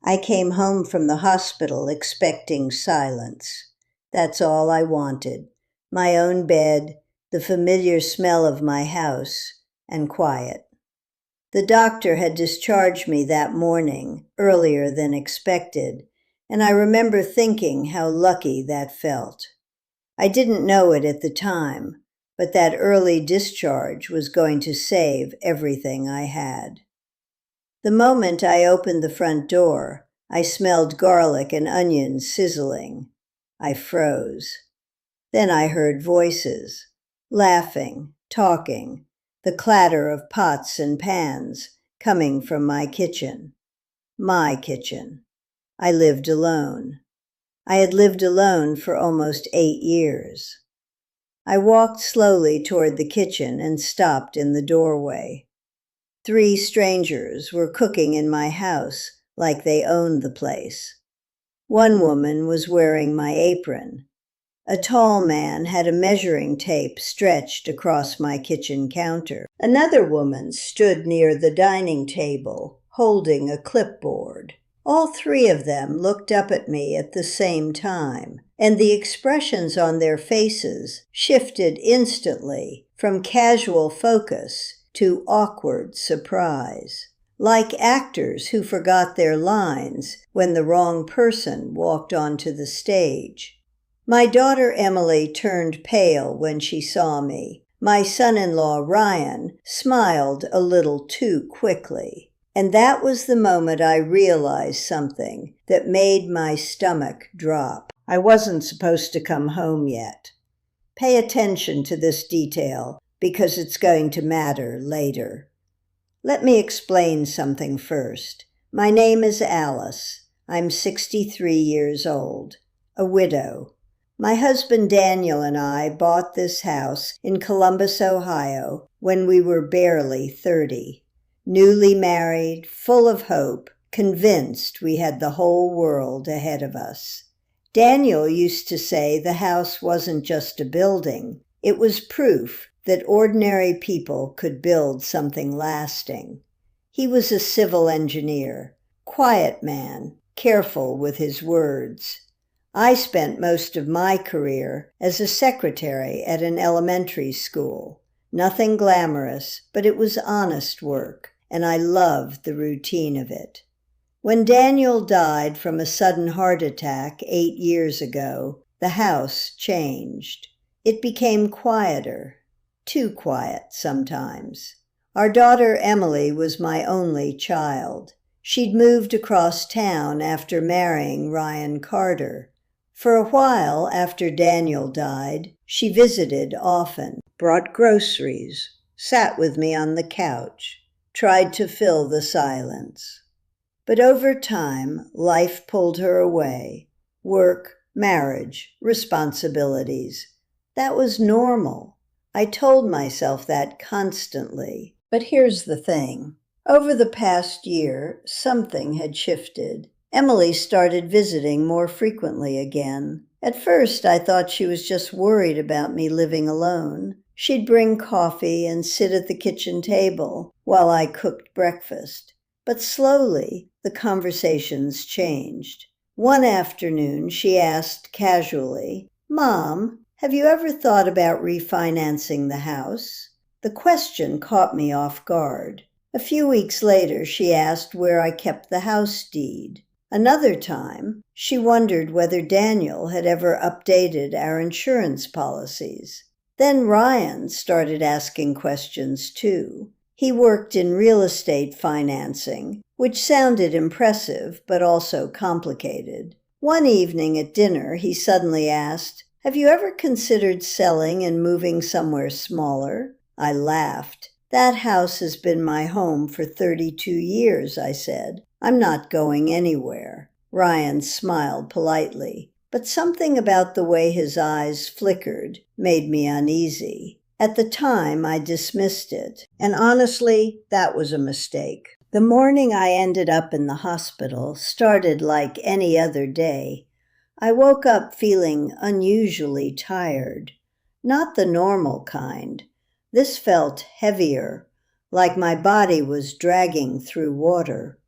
I came home from the hospital expecting silence. That's all I wanted. My own bed, the familiar smell of my house, and quiet. The doctor had discharged me that morning, earlier than expected, and I remember thinking how lucky that felt. I didn't know it at the time, but that early discharge was going to save everything I had. The moment I opened the front door, I smelled garlic and onions sizzling. I froze. Then I heard voices, laughing, talking, the clatter of pots and pans coming from my kitchen. My kitchen. I lived alone. I had lived alone for almost 8 years. I walked slowly toward the kitchen and stopped in the doorway. 3 strangers were cooking in my house like they owned the place. One woman was wearing my apron. A tall man had a measuring tape stretched across my kitchen counter. Another woman stood near the dining table, holding a clipboard. All 3 of them looked up at me at the same time, and the expressions on their faces shifted instantly from casual focus to awkward surprise, like actors who forgot their lines when the wrong person walked onto the stage. My daughter Emily turned pale when she saw me. My son-in-law Ryan smiled a little too quickly. And that was the moment I realized something that made my stomach drop. I wasn't supposed to come home yet. Pay attention to this detail because it's going to matter later. Let me explain something first. My name is Alice. I'm 63 years old, a widow. My husband Daniel and I bought this house in Columbus, Ohio, when we were barely 30. Newly married, full of hope, convinced we had the whole world ahead of us. Daniel used to say the house wasn't just a building, it was proof that ordinary people could build something lasting. He was a civil engineer, quiet man, careful with his words. I spent most of my career as a secretary at an elementary school. Nothing glamorous, but it was honest work, and I loved the routine of it. When Daniel died from a sudden heart attack 8 years ago, the house changed. It became quieter, too quiet sometimes. Our daughter Emily was my only child. She'd moved across town after marrying Ryan Carter. For a while after Daniel died, she visited often, brought groceries, sat with me on the couch, tried to fill the silence. But over time, life pulled her away. Work, marriage, responsibilities. That was normal. I told myself that constantly. But here's the thing. Over the past year, something had shifted. Emily started visiting more frequently again. At first, I thought she was just worried about me living alone. She'd bring coffee and sit at the kitchen table while I cooked breakfast. But slowly, the conversations changed. One afternoon, she asked casually, "Mom, have you ever thought about refinancing the house?" The question caught me off guard. A few weeks later, she asked where I kept the house deed. Another time, she wondered whether Daniel had ever updated our insurance policies. Then Ryan started asking questions too. He worked in real estate financing, which sounded impressive but also complicated. One evening at dinner, he suddenly asked, "Have you ever considered selling and moving somewhere smaller?" I laughed. "That house has been my home for 32 years, I said. "I'm not going anywhere." Ryan smiled politely, but something about the way his eyes flickered made me uneasy. At the time, I dismissed it, and honestly, that was a mistake. The morning I ended up in the hospital started like any other day. I woke up feeling unusually tired. Not the normal kind. This felt heavier, like my body was dragging through water.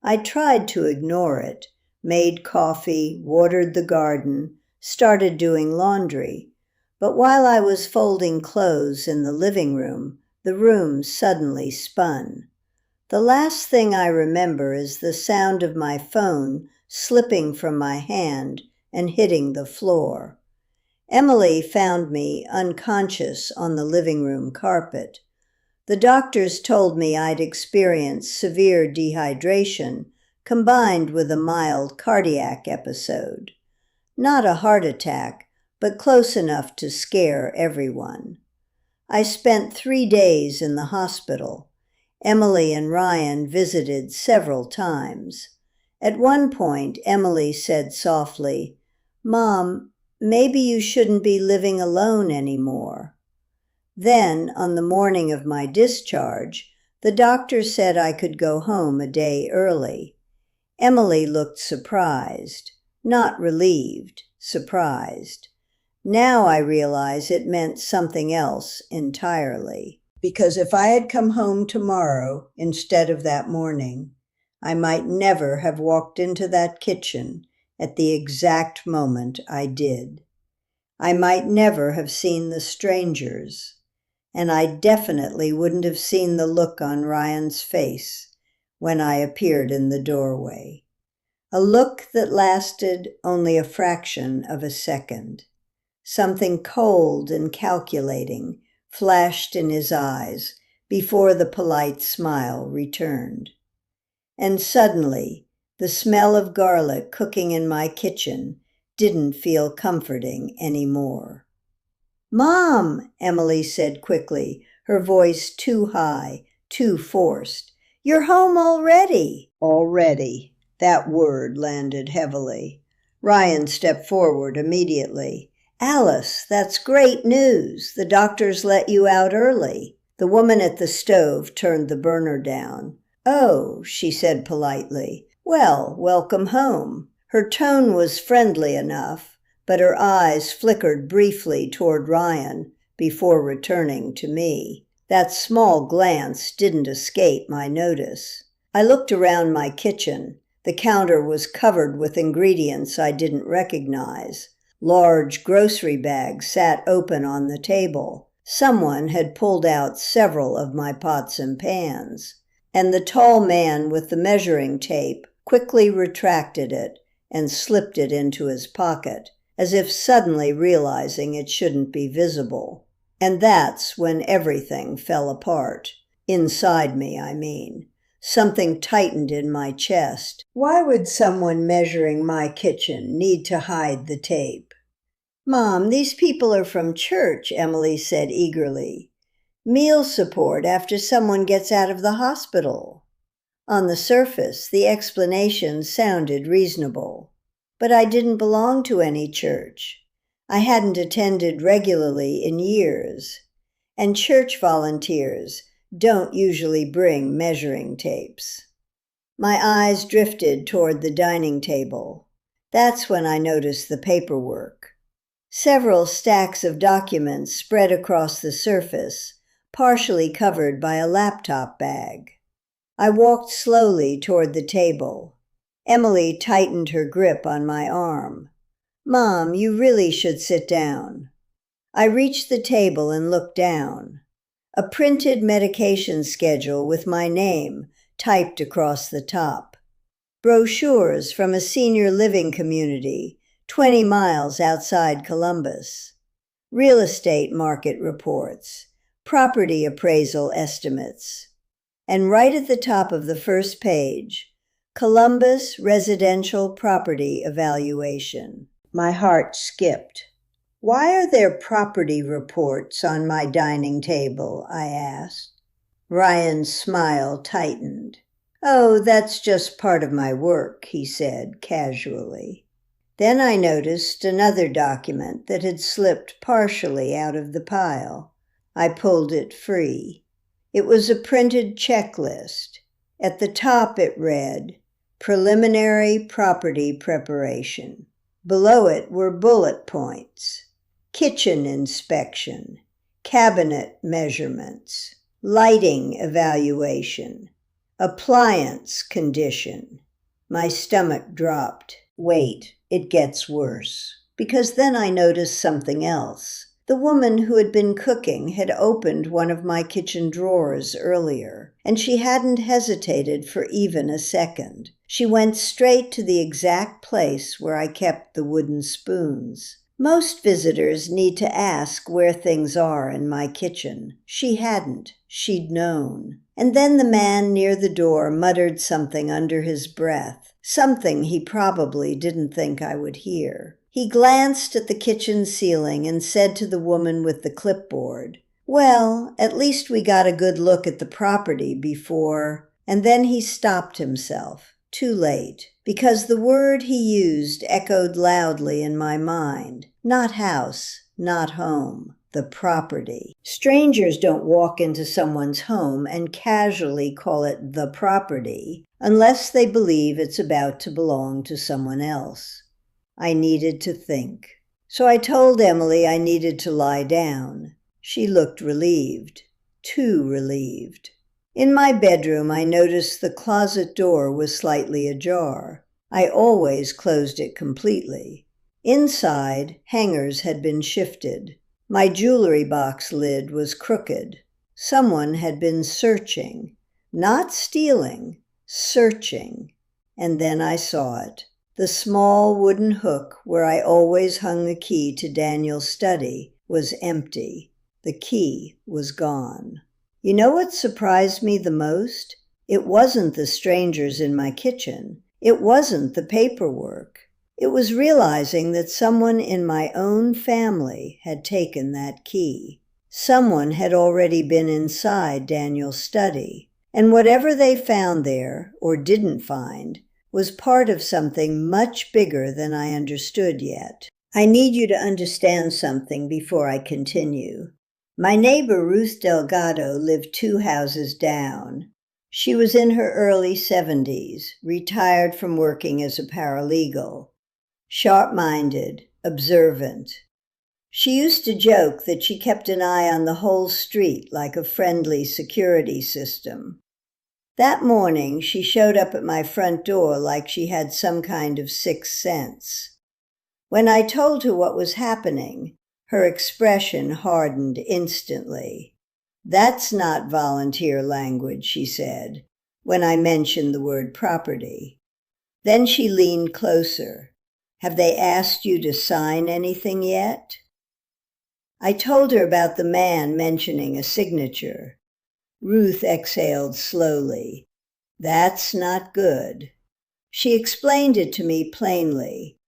I tried to ignore it, made coffee, watered the garden, started doing laundry. But while I was folding clothes in the living room, the room suddenly spun. The last thing I remember is the sound of my phone slipping from my hand and hitting the floor. Emily found me unconscious on the living room carpet. The doctors told me I'd experienced severe dehydration combined with a mild cardiac episode. Not a heart attack, but close enough to scare everyone. I spent 3 days in the hospital. Emily and Ryan visited several times. At one point, Emily said softly, "Mom, maybe you shouldn't be living alone anymore." Then, on the morning of my discharge, the doctor said I could go home a day early. Emily looked surprised, not relieved, surprised. Now I realize it meant something else entirely. Because if I had come home tomorrow instead of that morning, I might never have walked into that kitchen at the exact moment I did. I might never have seen the strangers, and I definitely wouldn't have seen the look on Ryan's face when I appeared in the doorway. A look that lasted only a fraction of a second. Something cold and calculating flashed in his eyes before the polite smile returned. And suddenly, the smell of garlic cooking in my kitchen didn't feel comforting anymore. "Mom," Emily said quickly, her voice too high, too forced. "You're home already." Already. That word landed heavily. Ryan stepped forward immediately. "Alice, that's great news. The doctors let you out early." The woman at the stove turned the burner down. "Oh," she said politely. "Well, welcome home." Her tone was friendly enough, but her eyes flickered briefly toward Ryan before returning to me. That small glance didn't escape my notice. I looked around my kitchen. The counter was covered with ingredients I didn't recognize. Large grocery bags sat open on the table. Someone had pulled out several of my pots and pans, and the tall man with the measuring tape quickly retracted it and slipped it into his pocket, as if suddenly realizing it shouldn't be visible. And that's when everything fell apart. Inside me, I mean. Something tightened in my chest. Why would someone measuring my kitchen need to hide the tape? "Mom, these people are from church," Emily said eagerly. "Meal support after someone gets out of the hospital." On the surface, the explanation sounded reasonable. But I didn't belong to any church. I hadn't attended regularly in years. And church volunteers don't usually bring measuring tapes. My eyes drifted toward the dining table. That's when I noticed the paperwork. Several stacks of documents spread across the surface, partially covered by a laptop bag. I walked slowly toward the table. Emily tightened her grip on my arm. "Mom, you really should sit down." I reached the table and looked down. A printed medication schedule with my name typed across the top. Brochures from a senior living community 20 miles outside Columbus. Real estate market reports, property appraisal estimates. And right at the top of the first page, Columbus Residential Property Evaluation. My heart skipped. "Why are there property reports on my dining table?" I asked. Ryan's smile tightened. "Oh, that's just part of my work," he said casually. Then I noticed another document that had slipped partially out of the pile. I pulled it free. It was a printed checklist. At the top it read, "Preliminary Property Preparation." Below it were bullet points. Kitchen inspection, cabinet measurements, lighting evaluation, appliance condition, My stomach dropped. Wait, it gets worse. Because then I noticed something else. The woman who had been cooking had opened one of my kitchen drawers earlier, and she hadn't hesitated for even a second. She went straight to the exact place where I kept the wooden spoons. Most visitors need to ask where things are in my kitchen. She hadn't. She'd known. And then the man near the door muttered something under his breath, something he probably didn't think I would hear. He glanced at the kitchen ceiling and said to the woman with the clipboard, "Well, at least we got a good look at the property before—" And then he stopped himself. Too late, because the word he used echoed loudly in my mind. Not house, not home, the property. Strangers don't walk into someone's home and casually call it the property unless they believe it's about to belong to someone else. I needed to think. So I told Emily I needed to lie down. She looked relieved, too relieved. In my bedroom, I noticed the closet door was slightly ajar. I always closed it completely. Inside, hangers had been shifted. My jewelry box lid was crooked. Someone had been searching. Not stealing, searching. And then I saw it. The small wooden hook where I always hung the key to Daniel's study was empty. The key was gone. You know what surprised me the most? It wasn't the strangers in my kitchen. It wasn't the paperwork. It was realizing that someone in my own family had taken that key. Someone had already been inside Daniel's study, and whatever they found there, or didn't find, was part of something much bigger than I understood yet. I need you to understand something before I continue. My neighbor Ruth Delgado lived 2 houses down. She was in her early 70s, retired from working as a paralegal. Sharp-minded, observant. She used to joke that she kept an eye on the whole street like a friendly security system. That morning, she showed up at my front door like she had some kind of sixth sense. When I told her what was happening, her expression hardened instantly. "That's not volunteer language," she said, when I mentioned the word property. Then she leaned closer. "Have they asked you to sign anything yet?" I told her about the man mentioning a signature. Ruth exhaled slowly. "That's not good." She explained it to me plainly.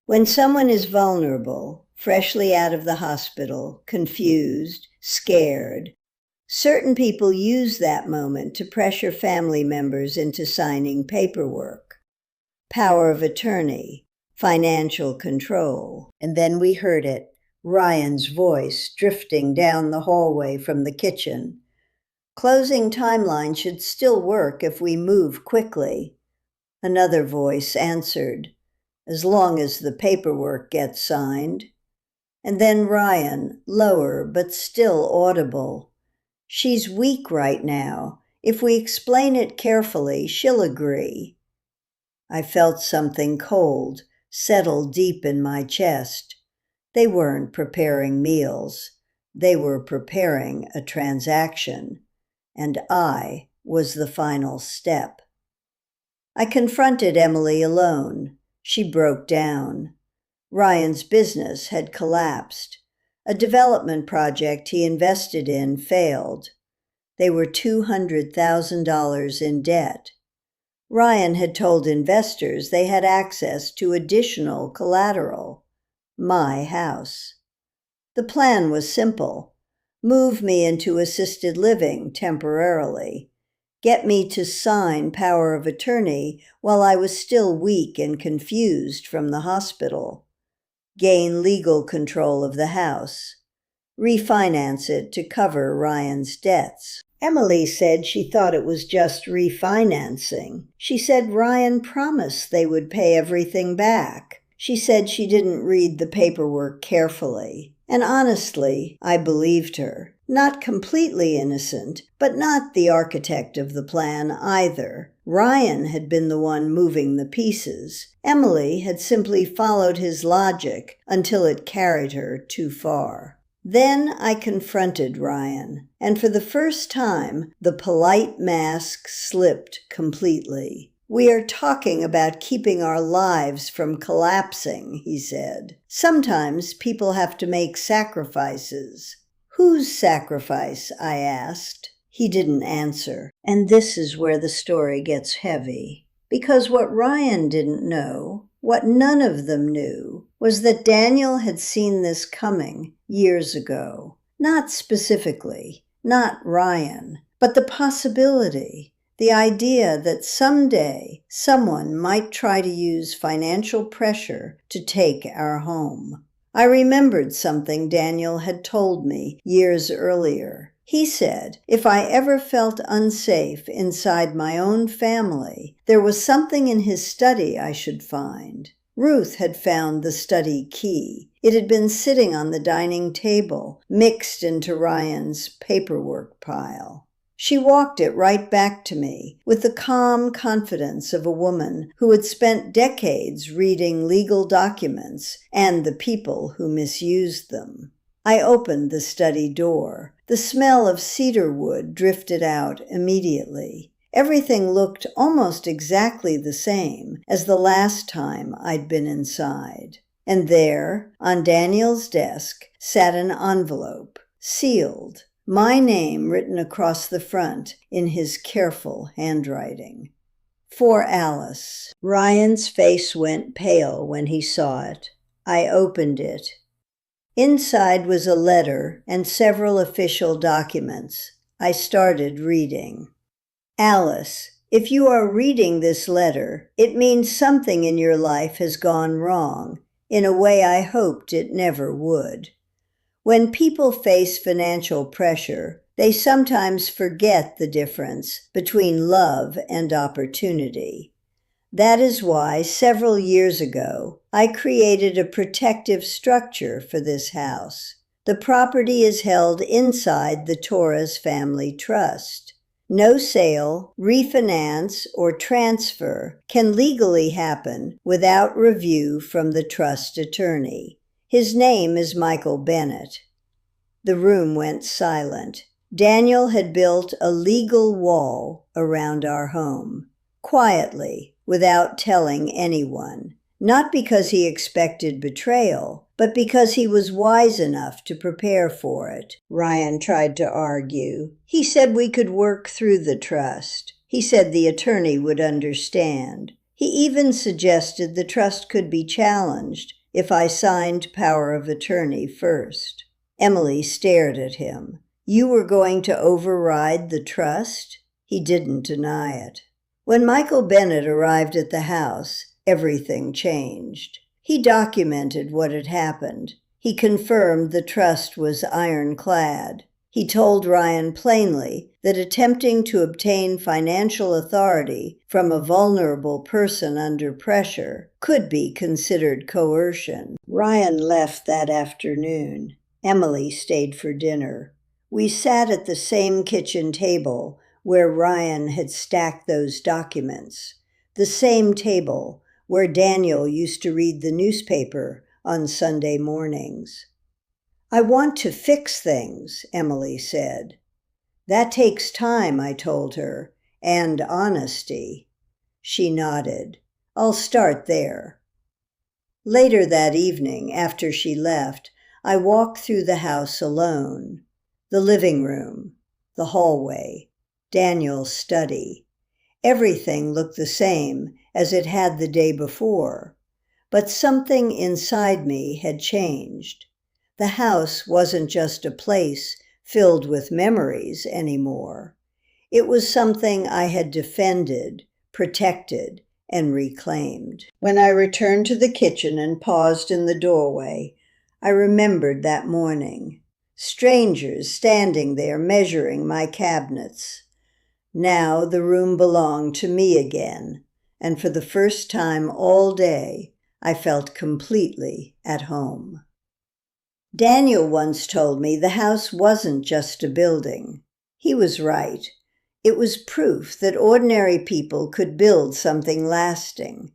When someone is vulnerable, freshly out of the hospital, confused, scared, certain people use that moment to pressure family members into signing paperwork. Power of attorney, financial control. And then we heard it, Ryan's voice drifting down the hallway from the kitchen. "Closing timeline should still work if we move quickly." Another voice answered, "As long as the paperwork gets signed." And then Ryan, lower but still audible. "She's weak right now. If we explain it carefully, she'll agree." I felt something cold settle deep in my chest. They weren't preparing meals. They were preparing a transaction. And I was the final step. I confronted Emily alone. She broke down. Ryan's business had collapsed. A development project he invested in failed. They were $200,000 in debt. Ryan had told investors they had access to additional collateral. My house. The plan was simple. Move me into assisted living temporarily. Get me to sign power of attorney while I was still weak and confused from the hospital. Gain legal control of the house. Refinance it to cover Ryan's debts. Emily said she thought it was just refinancing. She said Ryan promised they would pay everything back. She said she didn't read the paperwork carefully. And honestly, I believed her. Not completely innocent, but not the architect of the plan either. Ryan had been the one moving the pieces. Emily had simply followed his logic until it carried her too far. Then I confronted Ryan, and for the first time, the polite mask slipped completely. "We are talking about keeping our lives from collapsing," he said. "Sometimes people have to make sacrifices." "Whose sacrifice?" I asked. He didn't answer, and this is where the story gets heavy. Because what Ryan didn't know, what none of them knew, was that Daniel had seen this coming years ago. Not specifically, not Ryan, but the possibility. The idea that someday someone might try to use financial pressure to take our home. I remembered something Daniel had told me years earlier. He said if I ever felt unsafe inside my own family, there was something in his study I should find. Ruth had found the study key. It had been sitting on the dining table, mixed into Ryan's paperwork pile. She walked it right back to me with the calm confidence of a woman who had spent decades reading legal documents and the people who misused them. I opened the study door. The smell of cedar wood drifted out immediately. Everything looked almost exactly the same as the last time I'd been inside. And there, on Daniel's desk, sat an envelope, sealed, my name written across the front in his careful handwriting. "For Alice." Ryan's face went pale when he saw it. I opened it. Inside was a letter and several official documents. I started reading. "Alice, if you are reading this letter, it means something in your life has gone wrong, in a way I hoped it never would. When people face financial pressure, they sometimes forget the difference between love and opportunity. That is why several years ago, I created a protective structure for this house. The property is held inside the Torres Family Trust. No sale, refinance, or transfer can legally happen without review from the trust attorney. His name is Michael Bennett." The room went silent. Daniel had built a legal wall around our home, quietly, without telling anyone. Not because he expected betrayal, but because he was wise enough to prepare for it. Ryan tried to argue. He said we could work through the trust. He said the attorney would understand. He even suggested the trust could be challenged if I signed power of attorney first. Emily stared at him. "You were going to override the trust?" He didn't deny it. When Michael Bennett arrived at the house, everything changed. He documented what had happened. He confirmed the trust was ironclad. He told Ryan plainly that attempting to obtain financial authority from a vulnerable person under pressure could be considered coercion. Ryan left that afternoon. Emily stayed for dinner. We sat at the same kitchen table where Ryan had stacked those documents, the same table where Daniel used to read the newspaper on Sunday mornings. "I want to fix things," Emily said. "That takes time," I told her, "and honesty." She nodded. "I'll start there." Later that evening, after she left, I walked through the house alone. The living room, the hallway, Daniel's study. Everything looked the same as it had the day before, but something inside me had changed. The house wasn't just a place filled with memories anymore. It was something I had defended, protected, and reclaimed. When I returned to the kitchen and paused in the doorway, I remembered that morning. Strangers standing there measuring my cabinets. Now the room belonged to me again, and for the first time all day, I felt completely at home. Daniel once told me the house wasn't just a building. He was right. It was proof that ordinary people could build something lasting.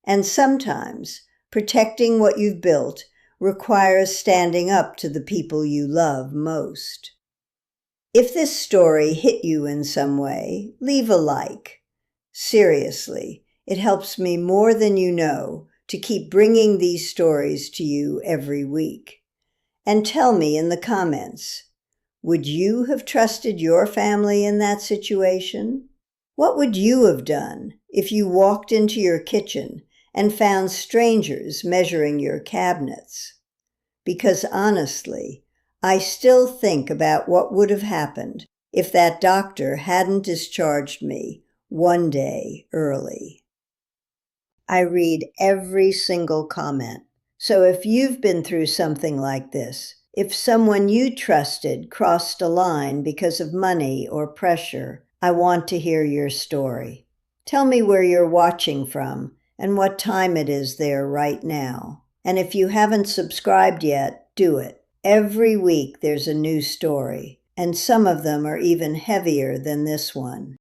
And sometimes protecting what you've built requires standing up to the people you love most. If this story hit you in some way, leave a like. Seriously, it helps me more than you know to keep bringing these stories to you every week. And tell me in the comments, would you have trusted your family in that situation? What would you have done if you walked into your kitchen and found strangers measuring your cabinets? Because honestly, I still think about what would have happened if that doctor hadn't discharged me one day early. I read every single comment. So if you've been through something like this, if someone you trusted crossed a line because of money or pressure, I want to hear your story. Tell me where you're watching from and what time it is there right now. And if you haven't subscribed yet, do it. Every week there's a new story, and some of them are even heavier than this one.